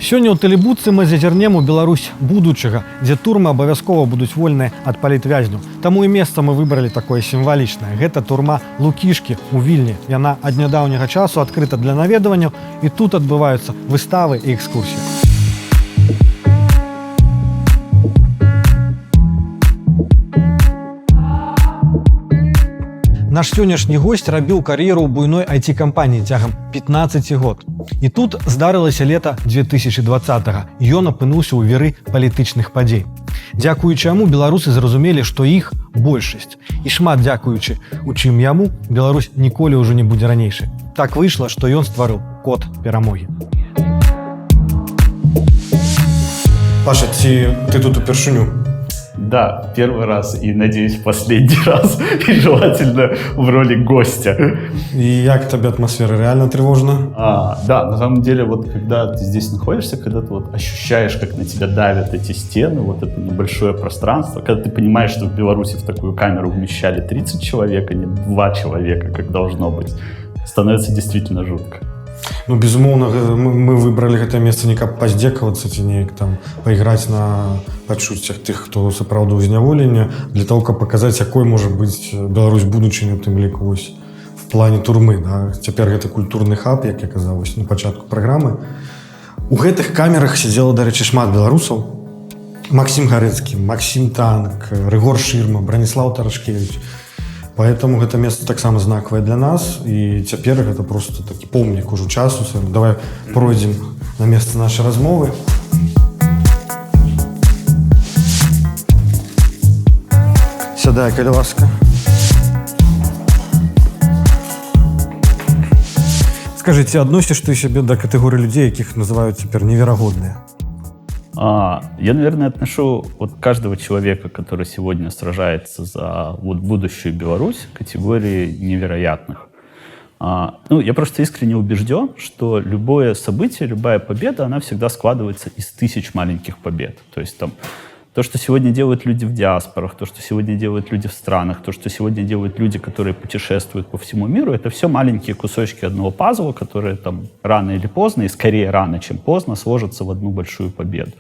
Сёння ў Тэлебудцы мы зазірнем у Беларусь будучага, дзе турмы абавязкова будуць вольныя ад палітвязню. Таму і месца мы выбралі такое сімвалічнае. Гэта турма Лукішкі ў Вільні. Яна ад нядаўняга часу адкрыта для наведванняў, і тут адбываюцца выставы і экскурсіі. Наш сённяшні госць рабіў кар'еру ў буйной IT-кампаніі цягам 15 год. І тут здарылася лета 2020-го. Ён апынуўся ў віры палітычных падзей. Дзякуючы яму беларусы зразумелі, што іх большасць. І шмат дзякуючы, у чым яму, Беларусь ніколі ўжо не будзе ранейшай. Так выйшла, што ён стварыў код перамогі. Паша, ці ты тут упершыню? Да, первый раз и, надеюсь, последний раз, и желательно в роли гостя. И как тебе атмосфера? Реально тревожно? Да, на самом деле, вот когда ты здесь находишься, когда ты вот ощущаешь, как на тебя давят эти стены, вот это небольшое пространство, когда ты понимаешь, что в Беларуси в такую камеру вмещали 30 человек, а не 2 человека, как должно быть, становится действительно жутко. Ну, безумоўна, мы выбрали гэта месца не каб паздзекавацца ці неяк там пайграць на пачуццях тых, хто сапраўды ў зняволенні, для того, каб паказаць, якой можа быць Беларусь будучыню, у тым ліку вось в плане турмы. Да? Цяпер гэта культурны хаб, як я казаў на пачатку праграмы. У гэтых камерах сядзела, дарэчы, шмат беларусаў. Максім Гарэцкі, Максім Танк, Рыгор Шырма, Браніслаў Тарашкевич. Поэтому гэта место таксама знакавае для нас, і цяпер гэта просто такі помнік ужо часу. Давай пройдзем на месца нашай размовы. Сядай, калі ласка. Скажы, ці адносіш ты сябе да катэгорыі людзей, якіх называюць цяпер неверагодныя? Я, наверное, отношу вот каждого человека, который сегодня сражается за вот будущую Беларусь, к категории невероятных. Ну, я просто искренне убежден, что любое событие, любая победа, она всегда складывается из тысяч маленьких побед. То есть там то, что сегодня делают люди в диаспорах, то, что сегодня делают люди в странах, то, что сегодня делают люди, которые путешествуют по всему миру, это все маленькие кусочки одного пазла, которые там рано или поздно, и скорее рано, чем поздно, сложатся в одну большую победу.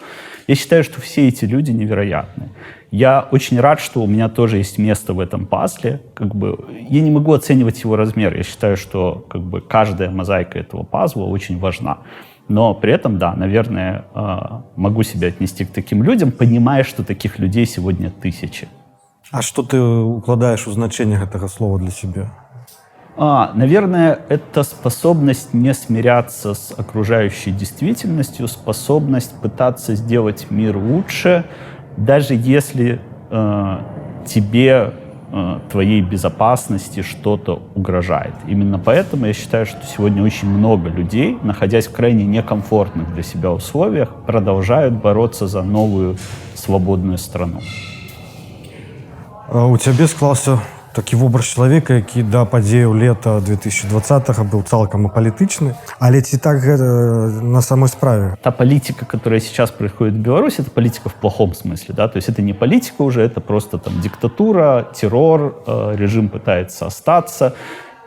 Я считаю, что все эти люди невероятны. Я очень рад, что у меня тоже есть место в этом пазле. Как бы, я не могу оценивать его размер. Я считаю, что как бы, каждая мозаика этого пазла очень важна. Но при этом, да, наверное, могу себя отнести к таким людям, понимая, что таких людей сегодня тысячи. А что ты укладаешь в значение этого слова для себя? Наверное, это способность не смиряться с окружающей действительностью, способность пытаться сделать мир лучше, даже если тебе, твоей безопасности что-то угрожает. Именно поэтому я считаю, что сегодня очень много людей, находясь в крайне некомфортных для себя условиях, продолжают бороться за новую свободную страну. У тебя склался такі вобраз чалавека, які да падзеяў лета 2020-го быў цалкам апалітычны, але ці так на самой справе? Та политика, которая сейчас происходит в Беларуси, это политика в плохом смысле, да, то есть это не политика уже, это просто там диктатура, террор, режим пытается остаться,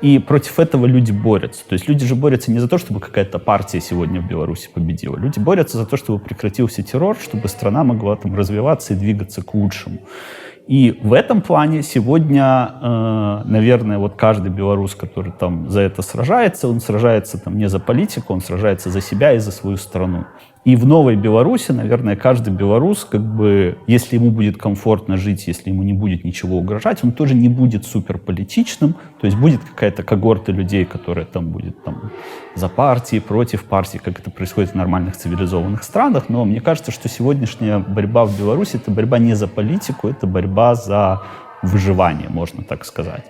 и против этого люди борются. То есть люди же борются не за то, чтобы какая-то партия сегодня в Беларуси победила, люди борются за то, чтобы прекратился террор, чтобы страна могла там развиваться и двигаться к лучшему. И в этом плане сегодня, наверное, вот каждый белорус, который там за это сражается, он сражается там не за политику, он сражается за себя и за свою страну. И в новой Беларуси, наверное, каждый белорус, как бы, если ему будет комфортно жить, если ему не будет ничего угрожать, он тоже не будет суперполитичным, то есть будет какая-то когорта людей, которая там будет там, за партии, против партии, как это происходит в нормальных цивилизованных странах. Но мне кажется, что сегодняшняя борьба в Беларуси — это борьба не за политику, это борьба за выживание, можно так сказать.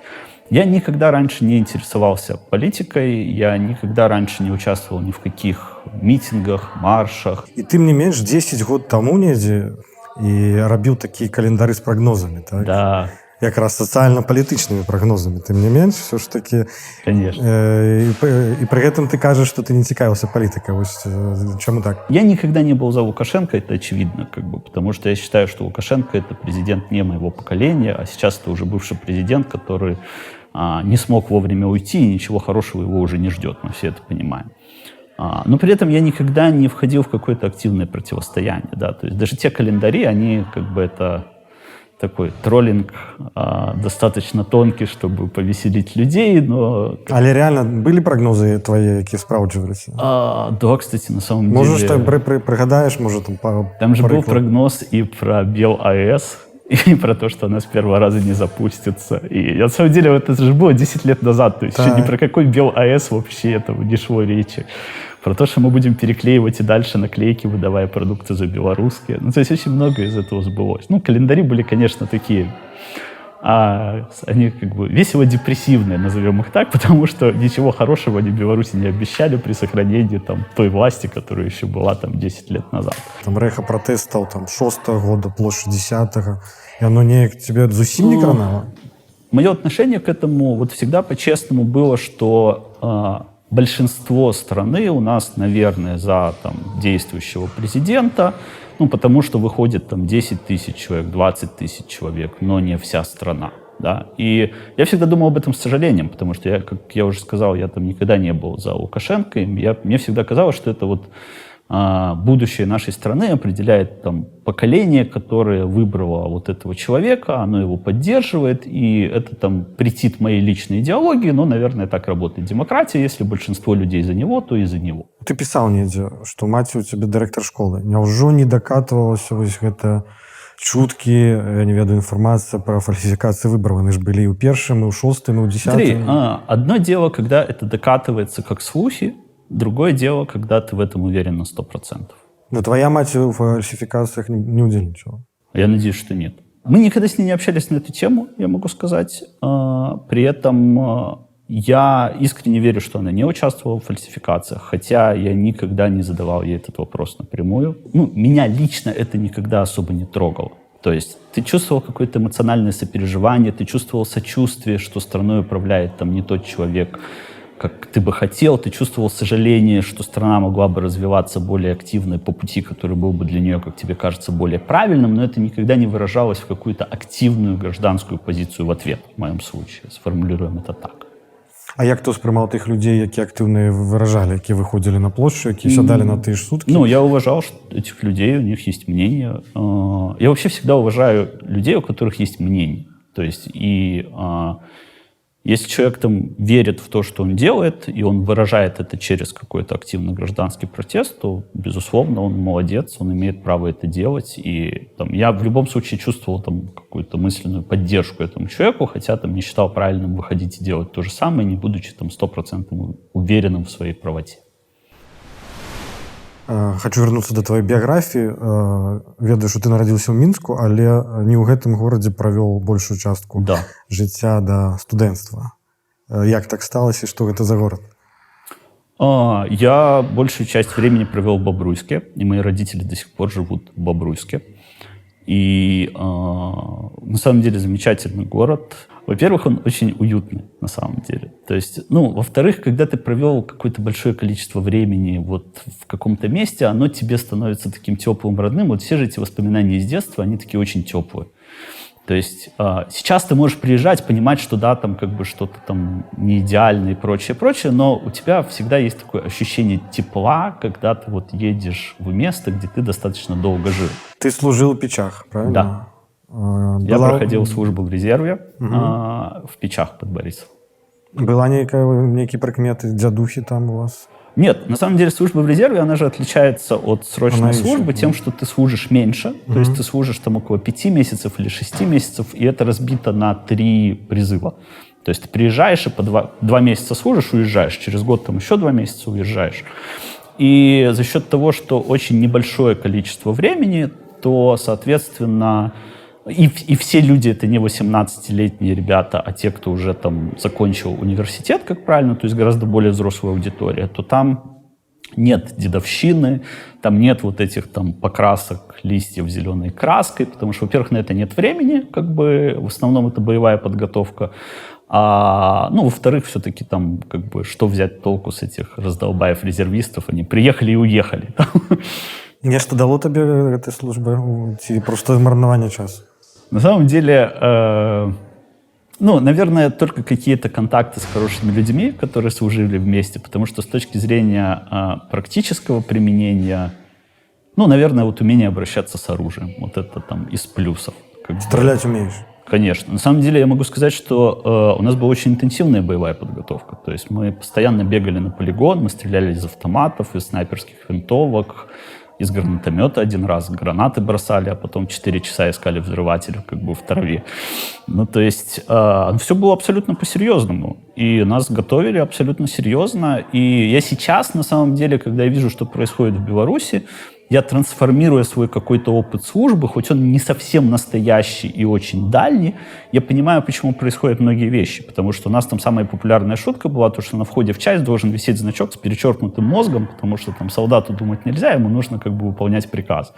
Я никогда раньше не интересовался политикой, я никогда раньше не участвовал ни в каких митингах, маршах. И ты мне меньше 10 год тому недзе и рабіў такие календары с прогнозами, так? Да. Как раз социально-политичными прогнозами. Ты мне меньше все ж таки. Конечно. И при этом ты кажешь, что ты не цікавился политикой. Чему так? Я никогда не был за Лукашенко, это очевидно, как бы, потому что я считаю, что Лукашенко — это президент не моего поколения, а сейчас это уже бывший президент, который не смог вовремя уйти, и ничего хорошего его уже не ждет. Мы все это понимаем. Но при этом я никогда не входил в какое-то активное противостояние. Да? То есть даже те календари, они как бы это такой троллинг достаточно тонкий, чтобы повеселить людей, но... Але реально были прогнозы твои, які справджувалися? Да, кстати, на самом Можешь деле... пригадаешь, может, Там же был прогноз и про БелАЭС, и про то, что она с первого раза не запустится. И на самом деле это же было 10 лет назад, то есть еще ни про какой БелАЭС вообще этого не шло речи. Про то, что мы будем переклеивать и дальше наклейки, выдавая продукты за белорусские. Ну, то есть очень много из этого сбылось. Ну, календари были, конечно, такие... они как бы весело-депрессивные, назовем их так, потому что ничего хорошего они Беларуси не обещали при сохранении там, той власти, которая еще была там 10 лет назад. Там рэха протестаў там 6-го года, площадь 10-го. И оно неяк тебе зусім не кранало? Мое отношение к этому вот всегда по-честному было, что большинство страны у нас, наверное, за там, действующего президента, ну, потому что выходит там 10 тысяч человек, 20 тысяч человек, но не вся страна. Да? И я всегда думал об этом с сожалением, потому что, как я уже сказал, я там никогда не был за Лукашенко, и мне всегда казалось, что это вот будущее нашей страны определяет там, поколение, которое выбрало вот этого человека, оно его поддерживает, и это там претит моей личной идеологии, но, наверное, так работает демократия. Если большинство людей за него, то и за него. Ты писал недзе, что маці у тебе директор школы. Няўжо не дакатвалася вось гэта чуткі, я не ведаю, информация про фальсификации выборов. Они же были и у першым, и у шостым, и у десятым. Смотри, одно дело, когда это докатывается как слухи, другое дело, когда ты в этом уверен на 100%. Но твоя мать в фальсификациях не удельничала? Я надеюсь, что нет. Мы никогда с ней не общались на эту тему, я могу сказать. При этом я искренне верю, что она не участвовала в фальсификациях, хотя я никогда не задавал ей этот вопрос напрямую. Ну, меня лично это никогда особо не трогало. То есть ты чувствовал какое-то эмоциональное сопереживание, ты чувствовал сочувствие, что страной управляет там не тот человек, как ты бы хотел, ты чувствовал сожаление, что страна могла бы развиваться более активно по пути, который был бы для нее, как тебе кажется, более правильным, но это никогда не выражалось в какую-то активную гражданскую позицию в ответ, в моем случае. Сформулируем это так. А як хто сприймав тих людей, які активно виражали, які виходили на площу, які сядали на ті ж сутки? Ну, я уважал этих людей, у них есть мнение. Я вообще всегда уважаю людей, у которых есть мнение. То есть и... Если человек там верит в то, что он делает, и он выражает это через какой-то активный гражданский протест, то, безусловно, он молодец, он имеет право это делать. И там, я в любом случае чувствовал там какую-то мысленную поддержку этому человеку, хотя там не считал правильным выходить и делать то же самое, не будучи там 100% уверенным в своей правоте. Хочу вернуться до твоей биографии. Ведаю, что ты народился в Минску, але не ў гэтым горадзе правёл большую частку жыцця до студэнцтва. Як так сталося, что это за город? Я большую часть времени провел в Бобруйске, и мои родители до сих пор живут в Бобруйске. И на самом деле замечательный город. Во-первых, он очень уютный на самом деле. То есть, ну, во-вторых, когда ты провел какое-то большое количество времени вот в каком-то месте, оно тебе становится таким теплым, родным. Вот все же эти воспоминания из детства, они такие очень теплые. То есть сейчас ты можешь приезжать, понимать, что да, там как бы что-то там не идеально и прочее, но у тебя всегда есть такое ощущение тепла, когда ты вот едешь в место, где ты достаточно долго жил. Ты служил в Печах, правильно? Да. Я проходил службу в резерве в Печах под Борисом. Была некие прикметы, дядухи там у вас? Нет, на самом деле служба в резерве, она же отличается от срочной службы тем, что ты служишь меньше. То есть ты служишь там около 5 месяцев или 6 месяцев, и это разбито на 3 призыва. То есть ты приезжаешь и по 2 месяца служишь, уезжаешь. Через год там еще 2 месяца уезжаешь. И за счет того, что очень небольшое количество времени, то, соответственно... И все люди это не 18-летние ребята, а те, кто уже там закончил университет, как правильно, то есть гораздо более взрослая аудитория, то там нет дедовщины, там нет вот этих там покрасок листьев зеленой краской, потому что, во-первых, на это нет времени, как бы в основном это боевая подготовка, ну, во-вторых, все-таки там как бы что взять толку с этих раздолбаев-резервистов, они приехали и уехали. Нешта дало тебе этой службы? Ці просто марнаванне часу? На самом деле, Ну, наверное, только какие-то контакты с хорошими людьми, которые служили вместе, потому что с точки зрения практического применения, ну, наверное, вот умение обращаться с оружием, вот это там из плюсов. Стрелять умеешь? Конечно. На самом деле я могу сказать, что у нас была очень интенсивная боевая подготовка. То есть мы постоянно бегали на полигон, мы стреляли из автоматов, из снайперских винтовок, из гранатомета один раз, гранаты бросали, а потом 4 часа искали взрыватель как бы в траве. Ну, то есть все было абсолютно по-серьезному. И нас готовили абсолютно серьезно. И я сейчас, на самом деле, когда я вижу, что происходит в Беларуси, я, трансформируя свой какой-то опыт службы, хоть он не совсем настоящий и очень дальний, я понимаю, почему происходят многие вещи. Потому что у нас там самая популярная шутка была, то, что на входе в часть должен висеть значок с перечеркнутым мозгом, потому что там солдату думать нельзя, ему нужно как бы выполнять приказ.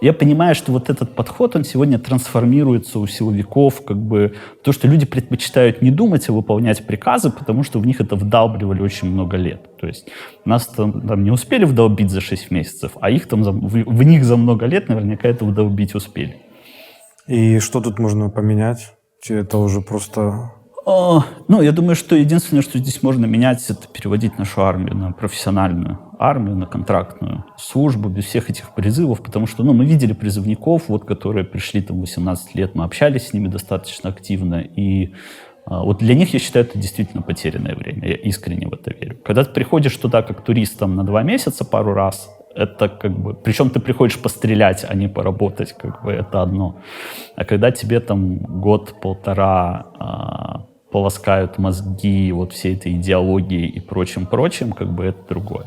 Я понимаю, что вот этот подход, он сегодня трансформируется у силовиков, как бы то, что люди предпочитают не думать, а выполнять приказы, потому что в них это вдалбливали очень много лет. То есть нас там не успели вдолбить за 6 месяцев, а их там в них за много лет наверняка это вдолбить успели. И что тут можно поменять? Это уже просто... Ну, я думаю, что единственное, что здесь можно менять, это переводить нашу армию на профессиональную армию, на контрактную службу, без всех этих призывов, потому что, ну, мы видели призывников, вот, которые пришли там 18 лет, мы общались с ними достаточно активно, и вот для них, я считаю, это действительно потерянное время, я искренне в это верю. Когда ты приходишь туда как турист там, на 2 месяца пару раз, это как бы... Причем ты приходишь пострелять, а не поработать, как бы это одно. А когда тебе там год-полтора полоскают мозги вот всей этой идеологией и прочим, как бы это другое.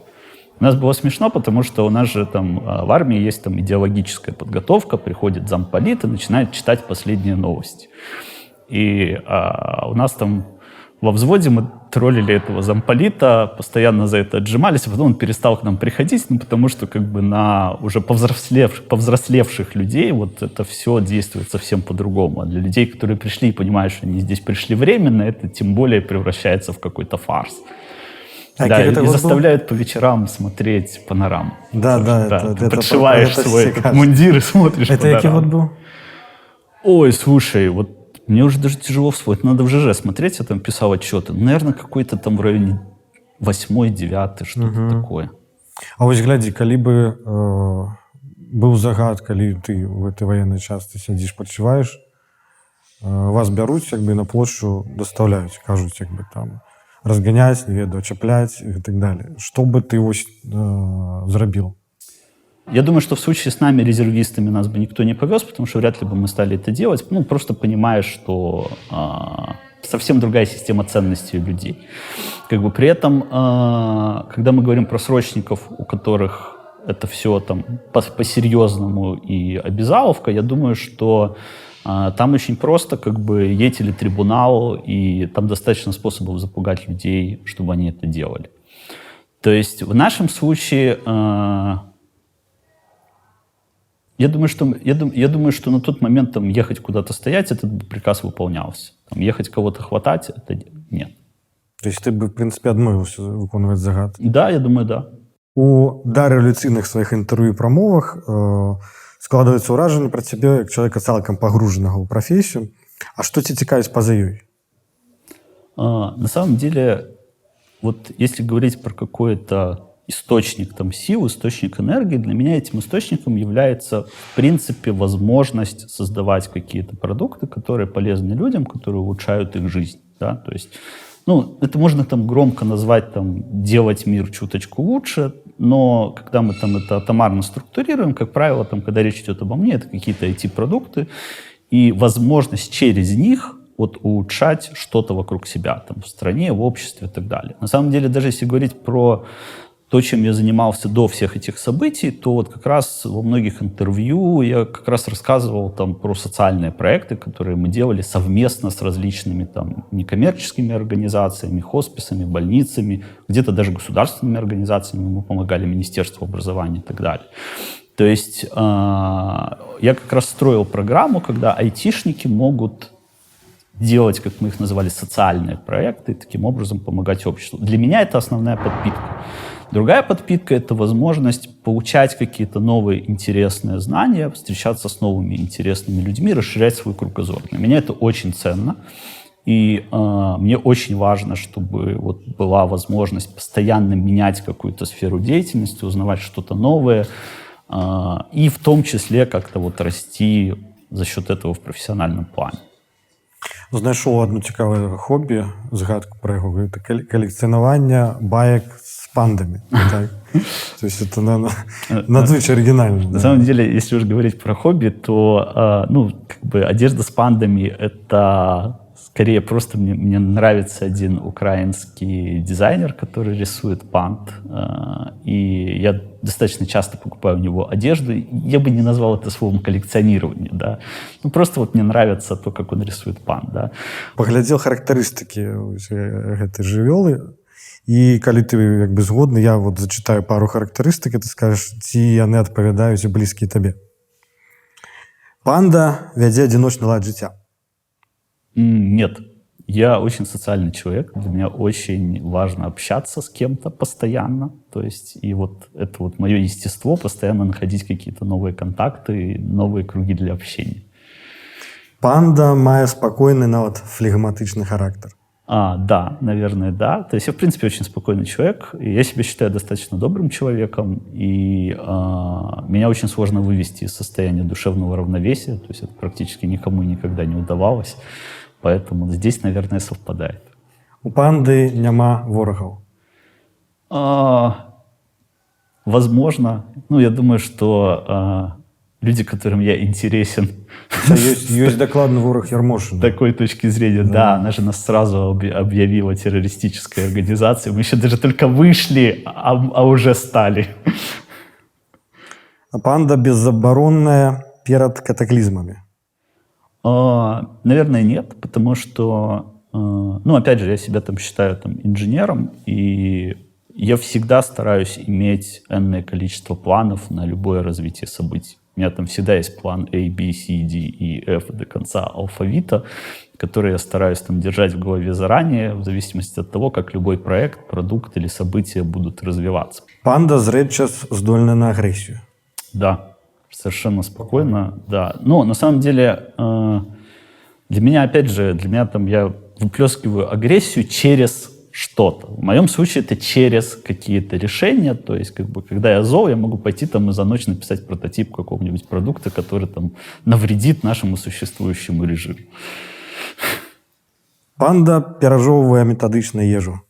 У нас было смешно, потому что у нас же там в армии есть там идеологическая подготовка, приходит замполит и начинает читать последние новости. И у нас там во взводе мы троллили этого замполита, постоянно за это отжимались, а потом он перестал к нам приходить, ну, потому что как бы на уже повзрослевших людей вот это все действует совсем по-другому. А для людей, которые пришли и понимают, что они здесь пришли временно, это тем более превращается в какой-то фарс. Да, и заставляют по вечерам смотреть панораму. Да. Ты подшиваешь свой этот мундир и смотришь панораму. Это какой год был? Ой, слушай, вот мне уже даже тяжело вспомнить. Надо в ЖЖ смотреть, я там писал отчеты. Наверное, какой-то там в районе 8-9, что-то такое. А вось глядзі, калі бы быў загад, калі ты в этой военной части сядзіш, падчуваеш, вас бяруць, як бы на плошчу даставляюць, кажуць, як бы там разганяць, не ведаю, чапляць и так далее. Что бы ты вось зрабіў? Я думаю, что в случае с нами, резервистами, нас бы никто не повез, потому что вряд ли бы мы стали это делать. Ну, просто понимая, что совсем другая система ценностей у людей. Как бы при этом, когда мы говорим про срочников, у которых это все там по-серьезному и обязаловка, я думаю, что там очень просто, как бы, є телетрибунал, и там достаточно способов запугать людей, чтобы они это делали. То есть в нашем случае... Я думаю, что на тот момент там, ехать куда-то стоять, этот приказ выполнялся. Там, ехать кого-то хватать, это нет. То есть ты бы, в принципе, адмовіўся выконваць загад? Да, я думаю, да. У дарэвалюцыйных сваіх інтэрв'ю і прамовах складваецца ўражанне пра цябе як чалавека цалкам пагружанага ў прафесію. А што ці цікавіць па-за ёй? На самом деле, вот если говорить про какое-то источник там, сил, источник энергии, для меня этим источником является, в принципе, возможность создавать какие-то продукты, которые полезны людям, которые улучшают их жизнь. Да? То есть, ну, это можно там громко назвать там, делать мир чуточку лучше, но когда мы там это атомарно структурируем, как правило, там, когда речь идет обо мне, это какие-то IT-продукты, и возможность через них вот, улучшать что-то вокруг себя, там, в стране, в обществе и так далее. На самом деле, даже если говорить про то, чем я занимался до всех этих событий, то вот как раз во многих интервью я как раз рассказывал там про социальные проекты, которые мы делали совместно с различными там некоммерческими организациями, хосписами, больницами, где-то даже государственными организациями, мы помогали Министерству образования и так далее. То есть я как раз строил программу, когда айтишники могут делать, как мы их называли, социальные проекты, и таким образом помогать обществу. Для меня это основная подпитка. Другая подпитка — это возможность получать какие-то новые интересные знания, встречаться с новыми интересными людьми, расширять свой кругозор. Для меня это очень ценно. И мне очень важно, чтобы вот была возможность постоянно менять какую-то сферу деятельности, узнавать что-то новое, и в том числе как-то вот расти за счет этого в профессиональном плане. Знайшоў одно цікавае хобі, згадку про яго, это калекцыянаванне баек с пандами. Так? То есть это надзвычай оригинально. На самом деле, если уж говорить про хобби, то как бы одежда с пандами — это скорее просто мне нравится один украинский дизайнер, который рисует панд. И я достаточно часто покупаю у него одежду. Я бы не назвал это словом коллекционирование, да. Ну, просто вот мне нравится то, как он рисует панд, да. Паглядзеў характарыстыкі гэтай жывёлы, і калі ты як бы згодны, я вот зачитаю пару характарыстык, і ты скажаш, ці яны адпавядаюць і блізкія табе. Панда вядзе адзіночны лад жыцця. Нет, я очень социальный человек, для меня очень важно общаться с кем-то постоянно, то есть и вот это вот мое естество, постоянно находить какие-то новые контакты, новые круги для общения. Панда мае спокойный, нават флегматичный характер. Да, наверное, да. То есть я, в принципе, очень спокойный человек. И я себя считаю достаточно добрым человеком. И меня очень сложно вывести из состояния душевного равновесия. То есть это практически никому никогда не удавалось. Поэтому здесь, наверное, совпадает. У панды няма ворогаў. Возможно. Ну, я думаю, что люди, которым я интересен... Есть докладный ворог Ярмошина. С такой точки зрения, да. Она же нас сразу объявила террористической организацией. Мы еще даже только вышли, а уже стали. А панда беззабаронная перед катаклизмами. Наверное, нет, потому что, опять же, я себя там считаю инженером, и я всегда стараюсь иметь энное количество планов на любое развитие событий. У меня там всегда есть план A, B, C, D, E, F до конца алфавита, который я стараюсь там держать в голове заранее, в зависимости от того, как любой проект, продукт или события будут развиваться. Панда зрэдчас здольна на агрессию. Да. Совершенно спокойно, да. Но на самом деле для меня, опять же, я выплескиваю агрессию через что-то. В моем случае это через какие-то решения. То есть, как бы, когда я зол, я могу пойти там и за ночь написать прототип какого-нибудь продукта, который там навредит нашему существующему режиму. Панда перажевывая методичную ежу.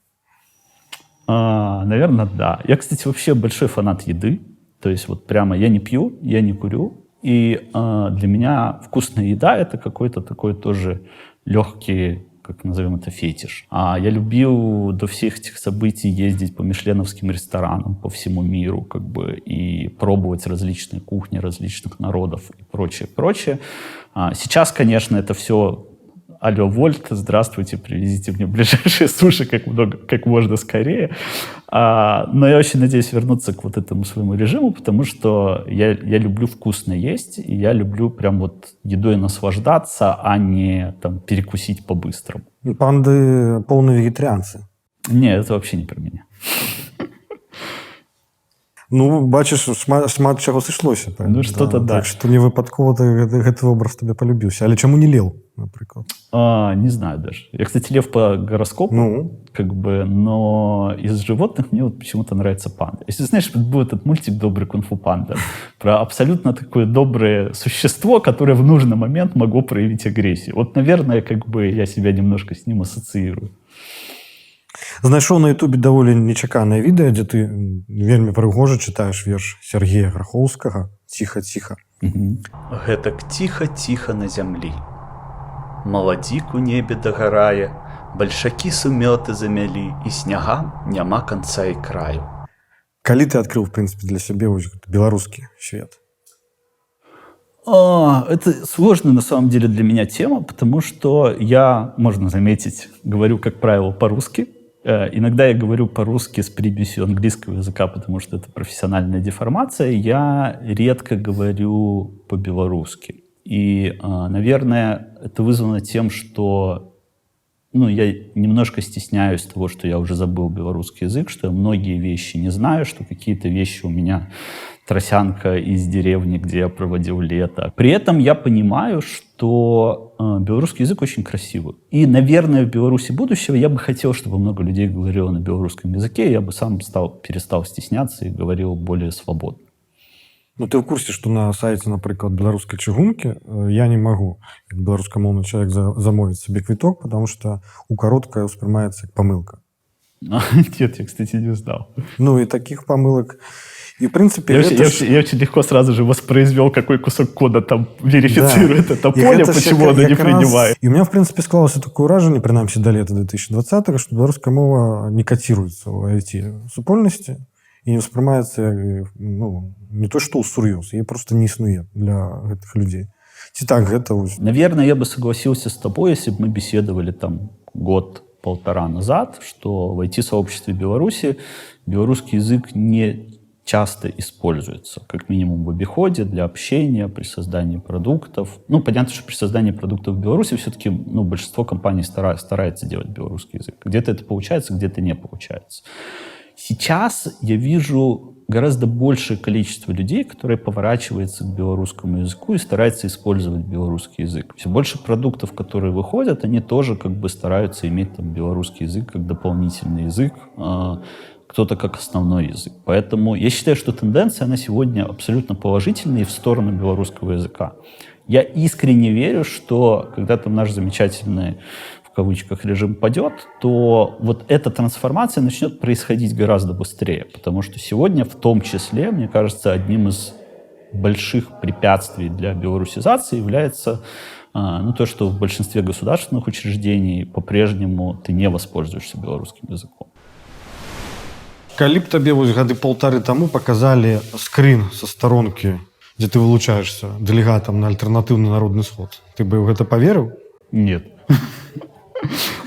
Наверное, да. Я, кстати, вообще большой фанат еды. То есть вот прямо я не пью, я не курю. И для меня вкусная еда — это какой-то такой тоже легкий, как назовем это, фетиш. Я любил до всех этих событий ездить по мишленовским ресторанам по всему миру, как бы, и пробовать различные кухни различных народов и прочее, прочее. Сейчас, конечно, это все... Алло, Вольт, здравствуйте, привезите мне ближайшие суши как можно скорее. Но я очень надеюсь вернуться к вот этому своему режиму, потому что я люблю вкусно есть, и я люблю прям вот едой наслаждаться, а не там перекусить по-быстрому. Панды полные вегетарианцы. Не, это вообще не про меня. Ну, бачиш, шмат чаго сышлося. Ну, что-то да. Так что не выпадкова гэты образ тебе полюбіўся. Але чаму не лев, например? Не знаю даже. Я, кстати, лев по гороскопу, как бы, но из животных мне вот почему-то нравится панда. Если знаешь, был этот мультик «Добрый кунг-фу панда» про абсолютно такое доброе существо, которое в нужный момент могло проявить агрессию. Вот, наверное, как бы я себя немножко с ним ассоциирую. Знайшоў на ютубе даволі нечаканае відэа, дзе ты вельмі прыгожа чытаеш верш Сергея Грахоўскага «Ціха-ціха». Гэтак ціха-ціха на зямлі. Маладзік у небе дагарае, бальшакі сумёты замялі, і снягам няма канца і краю. Калі ты адкрыў, в принципе, для сябе беларускі свет? Это сложная на самом деле для меня тема, потому что я, можно заметить, говорю, как правило, по-русски. Иногда я говорю по-русски с примесью английского языка, потому что это профессиональная деформация. Я редко говорю по-белорусски. И, наверное, это вызвано тем, что я немножко стесняюсь того, что я уже забыл белорусский язык, что я многие вещи не знаю, что какие-то вещи у меня Тросянка из деревни, где я проводил лето. При этом я понимаю, что белорусский язык очень красивый. И, наверное, в Беларуси будущего я бы хотел, чтобы много людей говорило на белорусском языке, я бы сам перестал стесняться и говорил более свободно. Ну, ты в курсе, что на сайте, например, белорусской чыгунки я не могу, как белорусскомовный человек, замовить себе квиток, потому что укоротка воспринимается как помылка. Нет, я, кстати, не знал. Ну, и таких помылок... И, в принципе, я очень легко сразу же воспроизвел, какой кусок кода там верифицирует это поле, почему оно не принимает. И у меня, в принципе, склалось такое уражение, принаймні, до лета 2020-го, что белорусская мова не котируется в IT-супольности и не воспринимается, ну, не то что усур'ёз, ей просто не існуе для этих людей. Ці так, это... Наверное, я бы согласился с тобой, если бы мы беседовали там год-полтора назад, что в IT-сообществе Беларуси белорусский язык не часто используется, как минимум в обиходе, для общения, при создании продуктов. Ну, понятно, что при создании продуктов в Беларуси все-таки большинство компаний старается делать белорусский язык. Где-то это получается, где-то не получается. Сейчас я вижу гораздо большее количество людей, которые поворачиваются к белорусскому языку и стараются использовать белорусский язык. Все больше продуктов, которые выходят, они тоже как бы стараются иметь там белорусский язык как дополнительный язык, кто-то как основной язык. Поэтому я считаю, что тенденция, она сегодня абсолютно положительная и в сторону белорусского языка. Я искренне верю, что когда там наш замечательный, в кавычках, режим падет, то вот эта трансформация начнет происходить гораздо быстрее. Потому что сегодня, в том числе, мне кажется, одним из больших препятствий для белорусизации является то, что в большинстве государственных учреждений по-прежнему ты не воспользуешься белорусским языком. Калі б табе вось гады полторы таму показалі скрин со сторонки, дзе ты вылучаешься делегатом на альтернативный народный сход, ты бы в это поверил? Нет.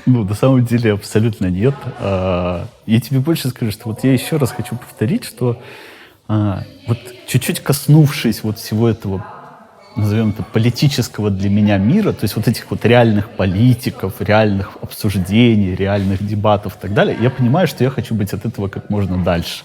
Ну, на самом деле, абсолютно нет. Я тебе больше скажу, что вот я еще раз хочу повторить, что вот чуть-чуть коснувшись вот всего этого, назовем это, политического для меня мира, то есть вот этих вот реальных политиков, реальных обсуждений, реальных дебатов и так далее, я понимаю, что я хочу быть от этого как можно дальше.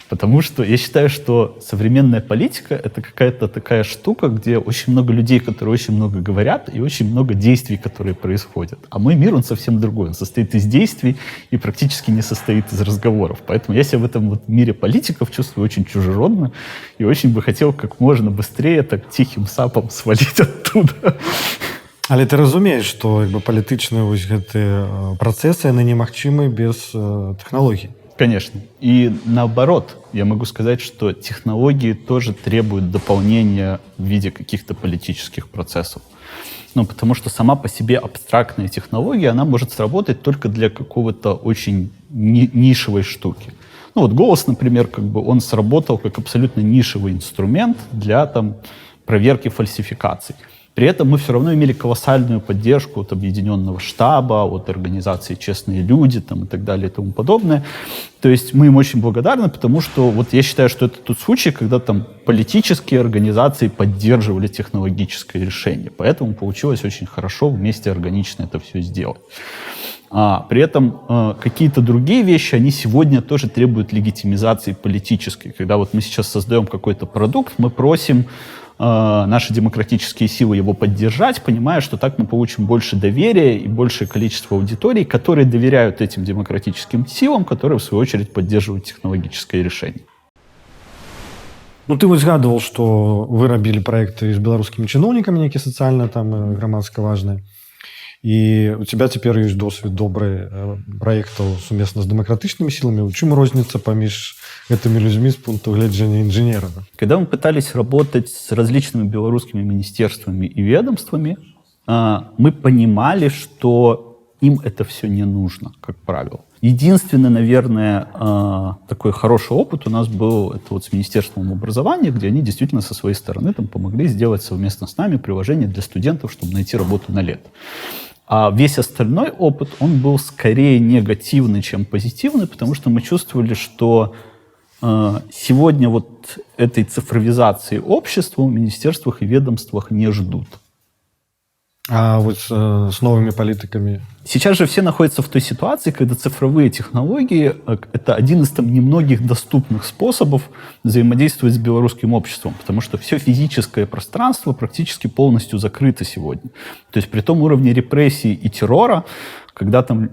Потому что я считаю, что современная политика — это какая-то такая штука, где очень много людей, которые очень много говорят, и очень много действий, которые происходят. А мой мир, он совсем другой. Он состоит из действий и практически не состоит из разговоров. Поэтому я себя в этом вот мире политиков чувствую очень чужеродно и очень бы хотел как можно быстрее так тихим сапом свалить оттуда. Але ты разумеешь, что палітычныя вось гэтыя працэсы, яны немагчымы без тэхналогій. Конечно. И наоборот, я могу сказать, что технологии тоже требуют дополнения в виде каких-то политических процессов. Ну, потому что сама по себе абстрактная технология, она может сработать только для какого-то очень нишевой штуки. Ну, вот голос, например, как бы он сработал как абсолютно нишевый инструмент для там проверки фальсификаций. При этом мы все равно имели колоссальную поддержку от Объединенного штаба, от организации «Честные люди» там, и так далее и тому подобное. То есть мы им очень благодарны, потому что вот я считаю, что это тот случай, когда там политические организации поддерживали технологическое решение. Поэтому получилось очень хорошо вместе органично это все сделать. При этом какие-то другие вещи, они сегодня тоже требуют легитимизации политической. Когда вот мы сейчас создаем какой-то продукт, мы просим наши демократические силы его поддержать, понимая, что так мы получим больше доверия и большее количество аудиторий, которые доверяют этим демократическим силам, которые, в свою очередь, поддерживают технологическое решение. Ну, ты вот згадывал, что вы рабілі проекты с белорусскими чиновниками, некие социально там громадско важные. И у тебя теперь есть досвід добрый проектов совместно с демократичными силами. В чем розница поміж этими людьми с пункта гледжання инженера? Когда мы пытались работать с различными белорусскими министерствами и ведомствами, мы понимали, что им это все не нужно, как правило. Единственный, наверное, такой хороший опыт у нас был это вот с Министерством образования, где они действительно со своей стороны там помогли сделать совместно с нами приложение для студентов, чтобы найти работу на лето. А весь остальной опыт, он был скорее негативный, чем позитивный, потому что мы чувствовали, что сегодня вот этой цифровизации общества в министерствах и ведомствах не ждут. А вот с новыми политиками? Сейчас же все находятся в той ситуации, когда цифровые технологии — это один из там немногих доступных способов взаимодействовать с белорусским обществом, потому что все физическое пространство практически полностью закрыто сегодня. То есть при том уровне репрессий и террора, когда там